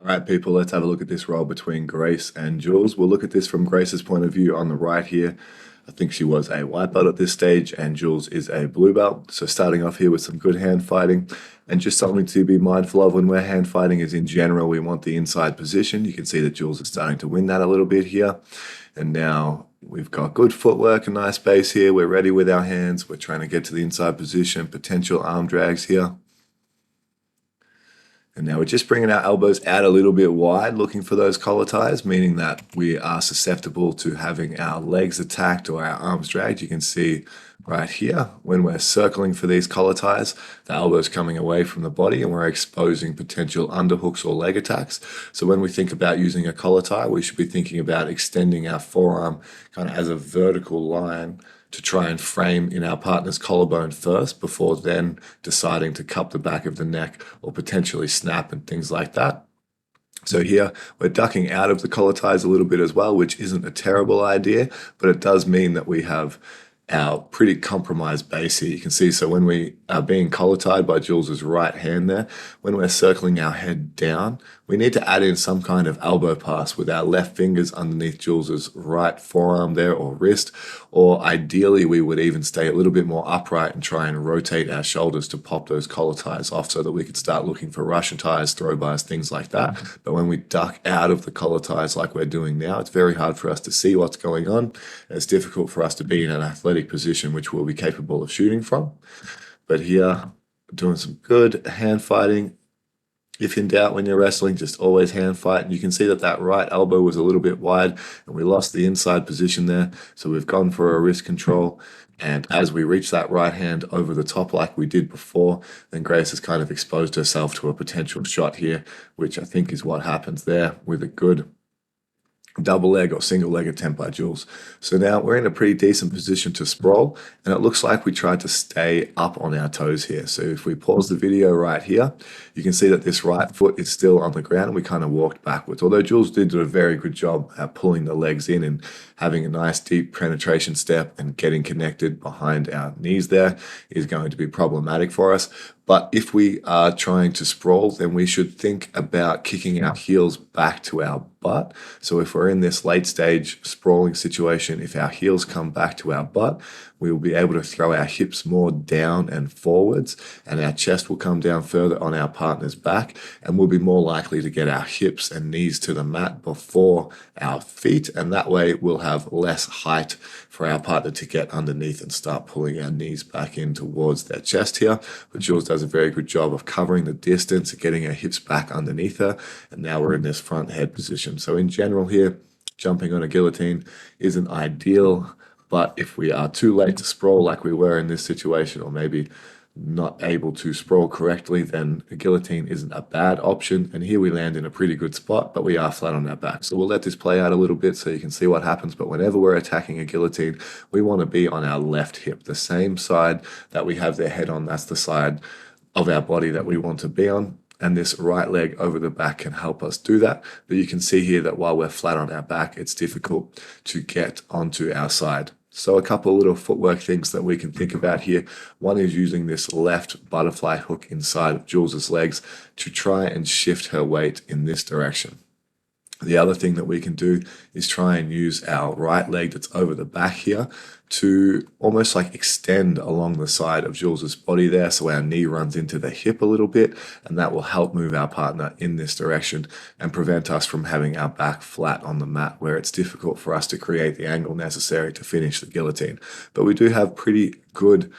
All right, people, let's have a look at this roll between Grace and Jules. We'll look at this from Grace's point of view on the right here. I think she was a white belt at this stage, and Jules is a blue belt. So starting off here with some good hand fighting, and just something to be mindful of when we're hand fighting is in general, we want the inside position. You can see that Jules is starting to win that a little bit here. And now we've got good footwork, a nice base here. We're ready with our hands. We're trying to get to the inside position, potential arm drags here. And now we're just bringing our elbows out a little bit wide, looking for those collar ties, meaning that we are susceptible to having our legs attacked or our arms dragged. You can see right here, when we're circling for these collar ties, the elbow's coming away from the body and we're exposing potential underhooks or leg attacks. So when we think about using a collar tie, we should be thinking about extending our forearm kind of as a vertical line to try and frame in our partner's collarbone first before then deciding to cup the back of the neck or potentially snap and things like that. So here we're ducking out of the collar ties a little bit as well, which isn't a terrible idea, but it does mean that we have our pretty compromised base here. You can see, so when we are being collar tied by Jules's right hand there, when we're circling our head down, we need to add in some kind of elbow pass with our left fingers underneath Jules's right forearm there or wrist, or ideally we would even stay a little bit more upright and try and rotate our shoulders to pop those collar ties off so that we could start looking for Russian ties, throw bars, things like that. But when we duck out of the collar ties like we're doing now, it's very hard for us to see what's going on. It's difficult for us to be in an athletic position which we'll be capable of shooting from. But here, doing some good hand fighting. If in doubt when you're wrestling, just always hand fight. And you can see that that right elbow was a little bit wide and we lost the inside position there. So we've gone for a wrist control. And as we reach that right hand over the top like we did before, then Grace has kind of exposed herself to a potential shot here, which I think is what happens there with a good double leg or single leg attempt by Jules. So now we're in a pretty decent position to sprawl, and it looks like we tried to stay up on our toes here. So if we pause the video right here, you can see that this right foot is still on the ground and we kind of walked backwards. Although Jules did do a very good job at pulling the legs in and having a nice deep penetration step and getting connected behind our knees there is going to be problematic for us. But if we are trying to sprawl, then we should think about kicking our heels back to our butt. So if we're in this late stage sprawling situation, if our heels come back to our butt, we will be able to throw our hips more down and forwards, and our chest will come down further on our partner's back, and we'll be more likely to get our hips and knees to the mat before our feet, and that way we'll have less height for our partner to get underneath and start pulling our knees back in towards their chest here. But Jules does a very good job of covering the distance and getting her hips back underneath her, and now we're in this front head position. So in general here, jumping on a guillotine isn't ideal, but if we are too late to sprawl like we were in this situation, or maybe not able to sprawl correctly, then a guillotine isn't a bad option. And here we land in a pretty good spot, but we are flat on our back. So we'll let this play out a little bit so you can see what happens. But whenever we're attacking a guillotine, we want to be on our left hip, the same side that we have their head on. That's the side of our body that we want to be on. And this right leg over the back can help us do that. But you can see here that while we're flat on our back, it's difficult to get onto our side. So a couple of little footwork things that we can think about here. One is using this left butterfly hook inside of Jules's legs to try and shift her weight in this direction. The other thing that we can do is try and use our right leg that's over the back here to almost like extend along the side of Jules's body there, so our knee runs into the hip a little bit, and that will help move our partner in this direction and prevent us from having our back flat on the mat where it's difficult for us to create the angle necessary to finish the guillotine. But we do have pretty good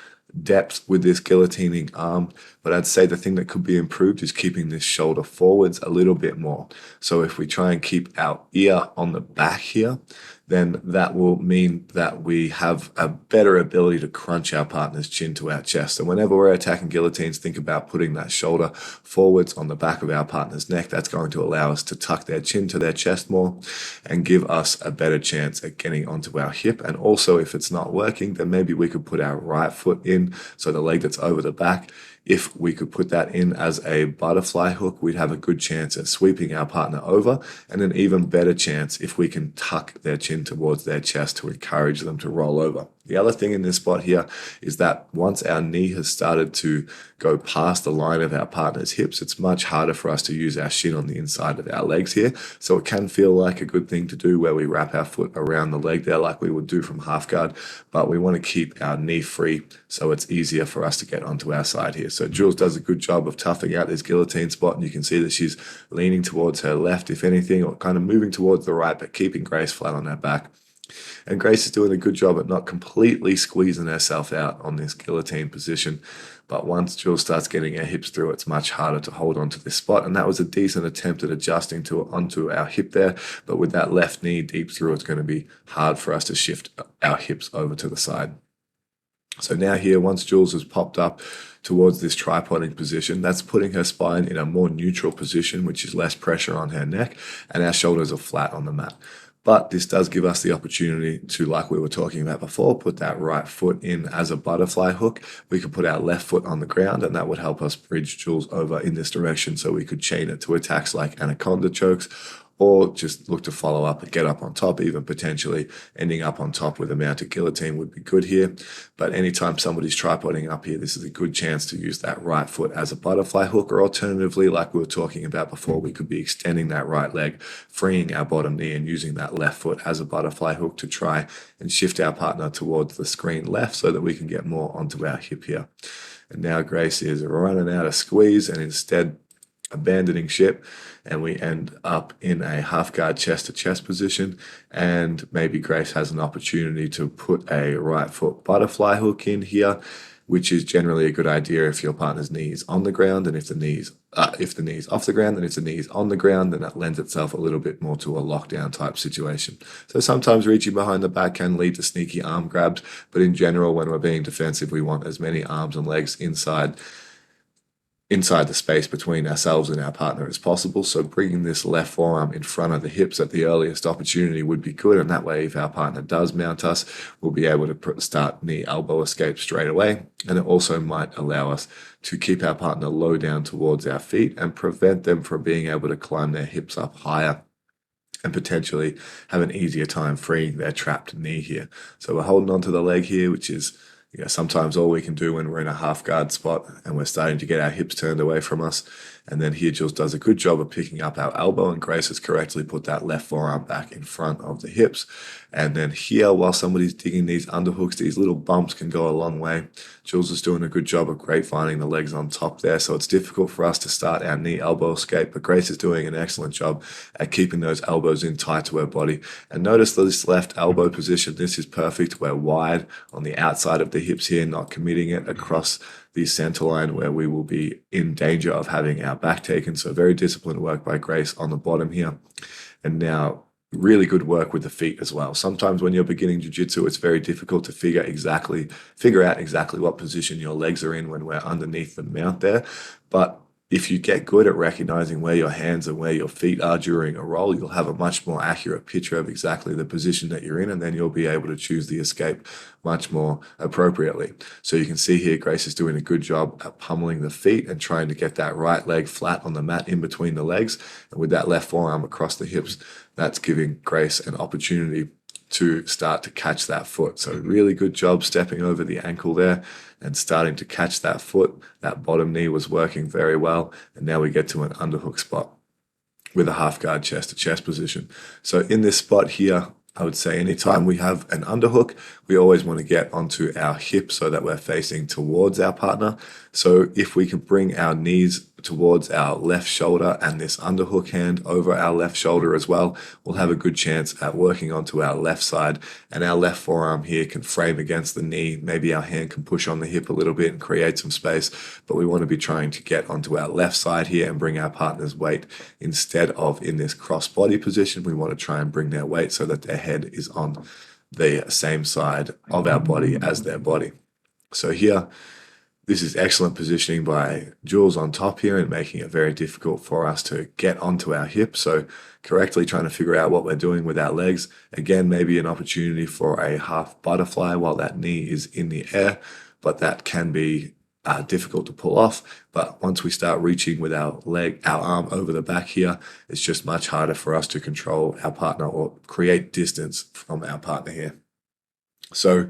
depth with this guillotining arm, but I'd say the thing that could be improved is keeping this shoulder forwards a little bit more. So if we try and keep our ear on the back here, then that will mean that we have a better ability to crunch our partner's chin to our chest. And whenever we're attacking guillotines, think about putting that shoulder forwards on the back of our partner's neck. That's going to allow us to tuck their chin to their chest more and give us a better chance at getting onto our hip. And also, if it's not working, then maybe we could put our right foot in, so the leg that's over the back. If we could put that in as a butterfly hook, we'd have a good chance at sweeping our partner over, and an even better chance if we can tuck their chin towards their chest to encourage them to roll over. The other thing in this spot here is that once our knee has started to go past the line of our partner's hips, it's much harder for us to use our shin on the inside of our legs here. So it can feel like a good thing to do where we wrap our foot around the leg there like we would do from half guard, but we want to keep our knee free so it's easier for us to get onto our side here. So Jules does a good job of toughing out this guillotine spot, and you can see that she's leaning towards her left, if anything, or kind of moving towards the right, but keeping Grace flat on her back. And Grace is doing a good job at not completely squeezing herself out on this guillotine position. But once Jules starts getting her hips through, it's much harder to hold on to this spot. And that was a decent attempt at adjusting onto our hip there. But with that left knee deep through, it's going to be hard for us to shift our hips over to the side. So now here, once Jules has popped up towards this tripoding position, that's putting her spine in a more neutral position, which is less pressure on her neck, and our shoulders are flat on the mat. But this does give us the opportunity to, like we were talking about before, put that right foot in as a butterfly hook. We could put our left foot on the ground, and that would help us bridge Jules over in this direction so we could chain it to attacks like anaconda chokes, or just look to follow up and get up on top. Even potentially ending up on top with a mounted guillotine would be good here. But anytime somebody's tripoding up here, this is a good chance to use that right foot as a butterfly hook, or alternatively, like we were talking about before, we could be extending that right leg, freeing our bottom knee, and using that left foot as a butterfly hook to try and shift our partner towards the screen left so that we can get more onto our hip here. And now Grace is running out of squeeze and instead abandoning ship, and we end up in a half guard chest to chest position. And maybe Grace has an opportunity to put a right foot butterfly hook in here, which is generally a good idea if your partner's knee is on the ground, and if the knee's off the ground, and if the knee's on the ground, then that lends itself a little bit more to a lockdown type situation. So sometimes reaching behind the back can lead to sneaky arm grabs, but in general, when we're being defensive, we want as many arms and legs inside the space between ourselves and our partner as possible. So bringing this left forearm in front of the hips at the earliest opportunity would be good. And that way, if our partner does mount us, we'll be able to start knee elbow escape straight away. And it also might allow us to keep our partner low down towards our feet and prevent them from being able to climb their hips up higher and potentially have an easier time freeing their trapped knee here. So we're holding onto the leg here, which is sometimes all we can do when we're in a half guard spot and we're starting to get our hips turned away from us. And then here Jules does a good job of picking up our elbow, and Grace has correctly put that left forearm back in front of the hips. And then here, while somebody's digging these underhooks, these little bumps can go a long way. Jules is doing a good job of grapevine the legs on top there, so it's difficult for us to start our knee elbow escape, but Grace is doing an excellent job at keeping those elbows in tight to her body. And notice this left elbow position, this is perfect. We're wide on the outside of the hips here, not committing it across the center line where we will be in danger of having our back taken. So very disciplined work by Grace on the bottom here. And now really good work with the feet as well. Sometimes when you're beginning jiu-jitsu, it's very difficult to figure out exactly what position your legs are in when we're underneath the mount there. But if you get good at recognizing where your hands and where your feet are during a roll, you'll have a much more accurate picture of exactly the position that you're in, and then you'll be able to choose the escape much more appropriately. So you can see here, Grace is doing a good job at pummeling the feet and trying to get that right leg flat on the mat in between the legs. And with that left forearm across the hips, that's giving Grace an opportunity to start to catch that foot. So really good job stepping over the ankle there and starting to catch that foot. That bottom knee was working very well. And now we get to an underhook spot with a half guard chest to chest position. So in this spot here, I would say anytime we have an underhook, we always want to get onto our hip so that we're facing towards our partner. So if we can bring our knees towards our left shoulder and this underhook hand over our left shoulder as well, we'll have a good chance at working onto our left side, and our left forearm here can frame against the knee. Maybe our hand can push on the hip a little bit and create some space, but we want to be trying to get onto our left side here and bring our partner's weight instead of in this cross body position. We want to try and bring their weight so that their head is on the same side of our body as their body. So here, this is excellent positioning by Jules on top here and making it very difficult for us to get onto our hip. So correctly trying to figure out what we're doing with our legs. Again, maybe an opportunity for a half butterfly while that knee is in the air, but that can be difficult to pull off. But once we start reaching with our arm over the back here, it's just much harder for us to control our partner or create distance from our partner here. So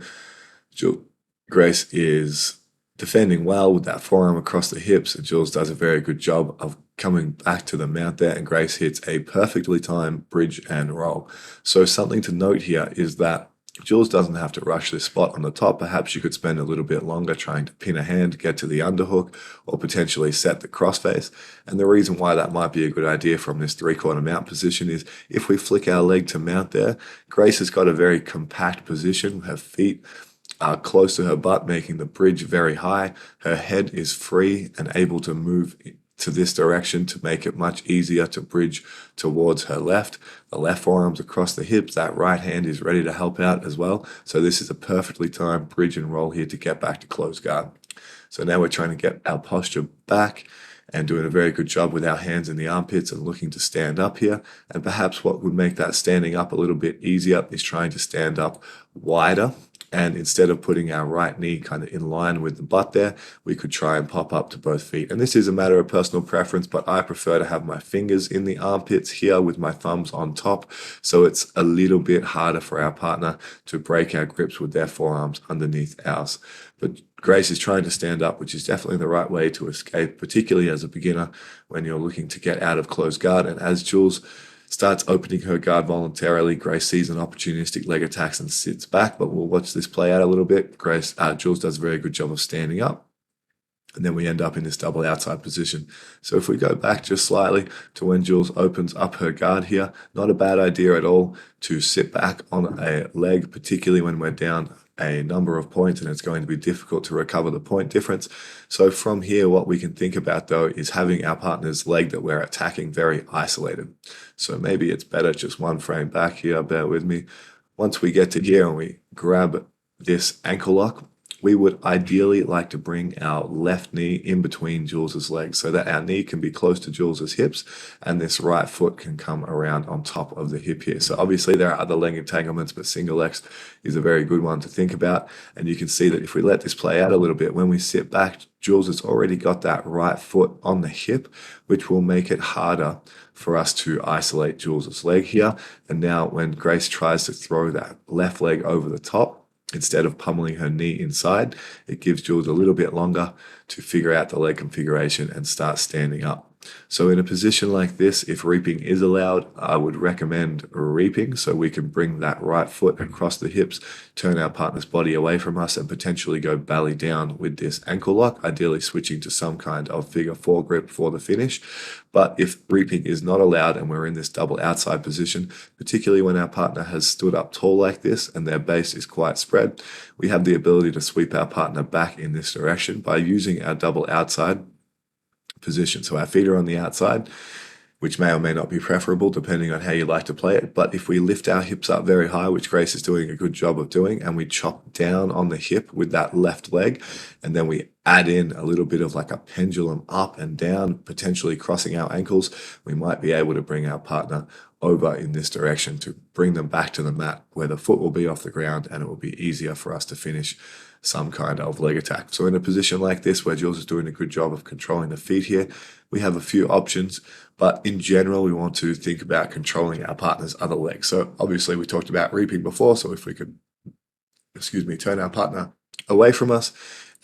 Grace is defending well with that forearm across the hips, and Jules does a very good job of coming back to the mount there, and Grace hits a perfectly timed bridge and roll. So something to note here is that Jules doesn't have to rush this spot on the top. Perhaps you could spend a little bit longer trying to pin a hand, get to the underhook, or potentially set the crossface. And the reason why that might be a good idea from this three-quarter mount position is if we flick our leg to mount there, Grace has got a very compact position. Her feet are close to her butt, making the bridge very high. Her head is free and able to move to this direction to make it much easier to bridge towards her left. The left forearm's across the hips. That right hand is ready to help out as well. So this is a perfectly timed bridge and roll here to get back to closed guard. So now we're trying to get our posture back and doing a very good job with our hands in the armpits and looking to stand up here. And perhaps what would make that standing up a little bit easier is trying to stand up wider. And instead of putting our right knee kind of in line with the butt there, we could try and pop up to both feet. And this is a matter of personal preference, but I prefer to have my fingers in the armpits here with my thumbs on top. So it's a little bit harder for our partner to break our grips with their forearms underneath ours. But Grace is trying to stand up, which is definitely the right way to escape, particularly as a beginner when you're looking to get out of closed guard. And as Jules starts opening her guard voluntarily, Grace sees an opportunistic leg attacks and sits back, but we'll watch this play out a little bit. Jules does a very good job of standing up, and then we end up in this double outside position. So if we go back just slightly to when Jules opens up her guard here, not a bad idea at all to sit back on a leg, particularly when we're down a number of points and it's going to be difficult to recover the point difference. So from here, what we can think about though is having our partner's leg that we're attacking very isolated. So maybe it's better just one frame back here, bear with me. Once we get to here and we grab this ankle lock, we would ideally like to bring our left knee in between Jules's legs so that our knee can be close to Jules's hips and this right foot can come around on top of the hip here. So obviously there are other leg entanglements, but single X is a very good one to think about. And you can see that if we let this play out a little bit, when we sit back, Jules has already got that right foot on the hip, which will make it harder for us to isolate Jules's leg here. And now when Grace tries to throw that left leg over the top, instead of pummeling her knee inside, it gives Jules a little bit longer to figure out the leg configuration and start standing up. So in a position like this, if reaping is allowed, I would recommend reaping so we can bring that right foot across the hips, turn our partner's body away from us and potentially go belly down with this ankle lock, ideally switching to some kind of figure four grip for the finish. But if reaping is not allowed and we're in this double outside position, particularly when our partner has stood up tall like this and their base is quite spread, we have the ability to sweep our partner back in this direction by using our double outside position. So our feet are on the outside, which may or may not be preferable depending on how you like to play it. But if we lift our hips up very high, which Grace is doing a good job of doing, and we chop down on the hip with that left leg, and then we add in a little bit of like a pendulum up and down, potentially crossing our ankles, we might be able to bring our partner over in this direction to bring them back to the mat where the foot will be off the ground and it will be easier for us to finish some kind of leg attack. So in a position like this where Jules is doing a good job of controlling the feet here, we have a few options, but in general, we want to think about controlling our partner's other leg. So obviously we talked about reaping before, so if we could, turn our partner away from us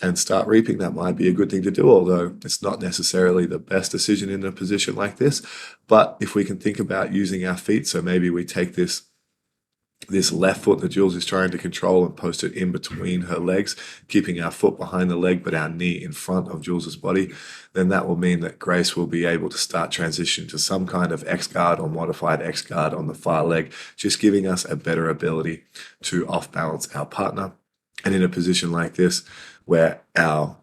and start reaping, that might be a good thing to do, although it's not necessarily the best decision in a position like this. But if we can think about using our feet, so maybe we take this left foot that Jules is trying to control and post it in between her legs, keeping our foot behind the leg but our knee in front of Jules's body, then that will mean that Grace will be able to start transition to some kind of X guard or modified X guard on the far leg, just giving us a better ability to off balance our partner. And in a position like this where our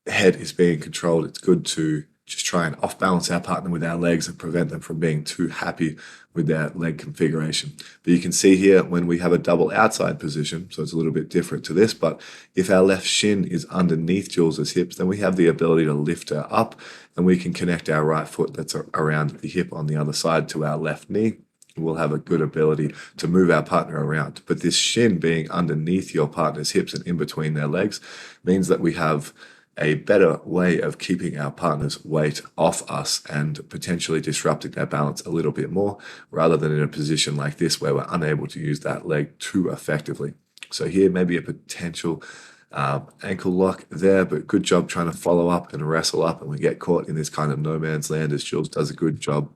head is being controlled, it's good to just try and off balance our partner with our legs and prevent them from being too happy with their leg configuration. But you can see here when we have a double outside position, so it's a little bit different to this, but if our left shin is underneath Jules's hips, then we have the ability to lift her up and we can connect our right foot that's around the hip on the other side to our left knee. We'll have a good ability to move our partner around. But this shin being underneath your partner's hips and in between their legs means that we have a better way of keeping our partner's weight off us and potentially disrupting their balance a little bit more, rather than in a position like this where we're unable to use that leg too effectively. So here, maybe a potential ankle lock there, but good job trying to follow up and wrestle up, and we get caught in this kind of no man's land as Giles does a good job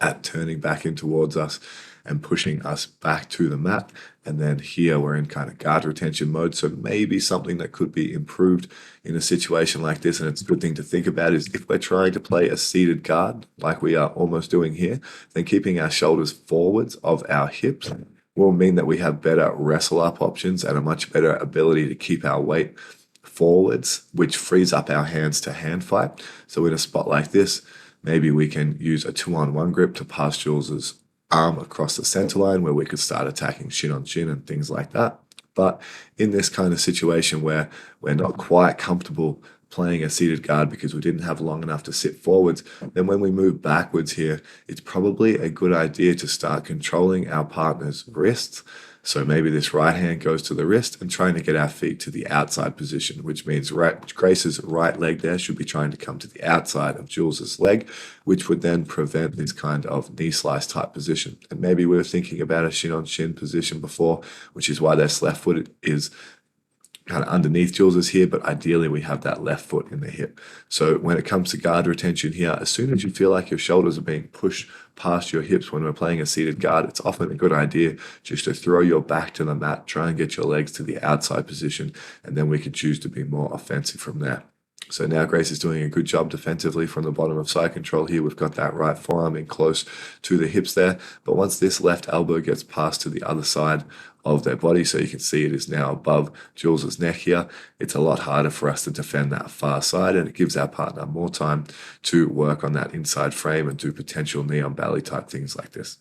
at turning back in towards us and pushing us back to the mat. And then here we're in kind of guard retention mode. So maybe something that could be improved in a situation like this, and it's a good thing to think about, is if we're trying to play a seated guard like we are almost doing here, then keeping our shoulders forwards of our hips will mean that we have better wrestle up options and a much better ability to keep our weight forwards, which frees up our hands to hand fight. So in a spot like this, maybe we can use a 2-on-1 grip to pass Giles's arm across the center line where we could start attacking shin on shin and things like that. But in this kind of situation where we're not quite comfortable playing a seated guard because we didn't have long enough to sit forwards, then when we move backwards here, it's probably a good idea to start controlling our partner's wrists. So maybe this right hand goes to the wrist and trying to get our feet to the outside position, which means Grace's right leg there should be trying to come to the outside of Giles's leg, which would then prevent this kind of knee slice type position. And maybe we were thinking about a shin on shin position before, which is why this left foot is kind of underneath Giles's here, but ideally we have that left foot in the hip. So when it comes to guard retention here, as soon as you feel like your shoulders are being pushed past your hips when we're playing a seated guard, it's often a good idea just to throw your back to the mat, try and get your legs to the outside position, and then we can choose to be more offensive from there. So now Grace is doing a good job defensively from the bottom of side control here. We've got that right forearm in close to the hips there. But once this left elbow gets passed to the other side of their body, so you can see it is now above Giles's neck here, it's a lot harder for us to defend that far side, and it gives our partner more time to work on that inside frame and do potential knee on belly type things like this.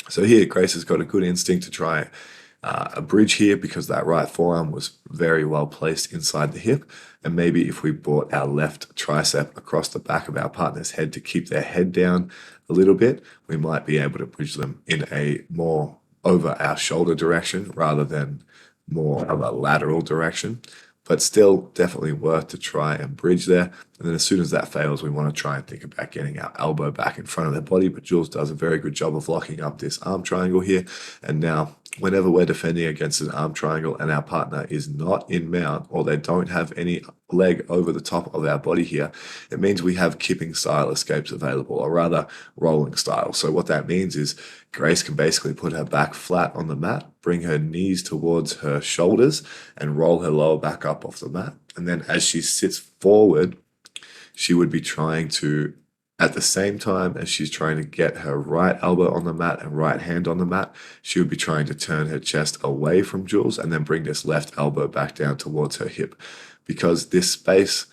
So here, Grace has got a good instinct to try a bridge here because that right forearm was very well placed inside the hip. And maybe if we brought our left tricep across the back of our partner's head to keep their head down a little bit, we might be able to bridge them in a more over our shoulder direction rather than more of a lateral direction. But still definitely worth to try and bridge there. And then as soon as that fails, we want to try and think about getting our elbow back in front of their body. But Giles does a very good job of locking up this arm triangle here. And now whenever we're defending against an arm triangle and our partner is not in mount, or they don't have any leg over the top of our body here, it means we have kipping style escapes available, or rather rolling style. So what that means is Grace can basically put her back flat on the mat, bring her knees towards her shoulders, and roll her lower back up off the mat. And then as she sits forward, she would be trying to, at the same time as she's trying to get her right elbow on the mat and right hand on the mat, she would be trying to turn her chest away from Giles and then bring this left elbow back down towards her hip. Because this space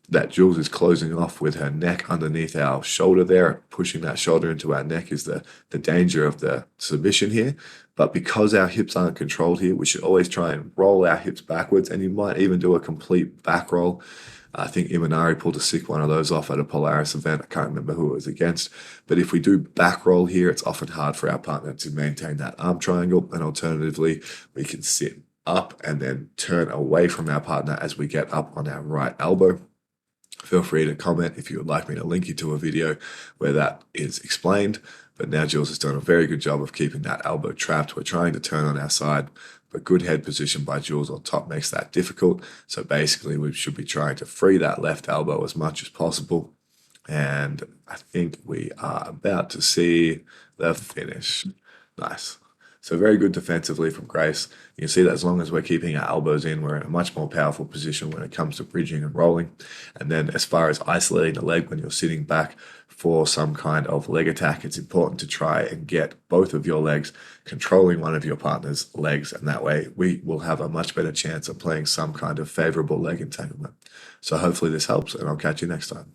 that Giles is closing off with her neck underneath our shoulder there, pushing that shoulder into our neck, is the danger of the submission here. But because our hips aren't controlled here, we should always try and roll our hips backwards, and you might even do a complete back roll. I think Imanari pulled a sick one of those off at a Polaris event. I can't remember who it was against. But if we do back roll here, it's often hard for our partner to maintain that arm triangle. And alternatively, we can sit up and then turn away from our partner as we get up on our right elbow. Feel free to comment if you would like me to link you to a video where that is explained. But now Giles has done a very good job of keeping that elbow trapped. We're trying to turn on our side, but good head position by Giles on top makes that difficult. So basically we should be trying to free that left elbow as much as possible. And I think we are about to see the finish. Nice. So very good defensively from Grace. You can see that as long as we're keeping our elbows in, we're in a much more powerful position when it comes to bridging and rolling. And then as far as isolating the leg when you're sitting back for some kind of leg attack, it's important to try and get both of your legs controlling one of your partner's legs. And that way we will have a much better chance of playing some kind of favorable leg entanglement. So hopefully this helps, and I'll catch you next time.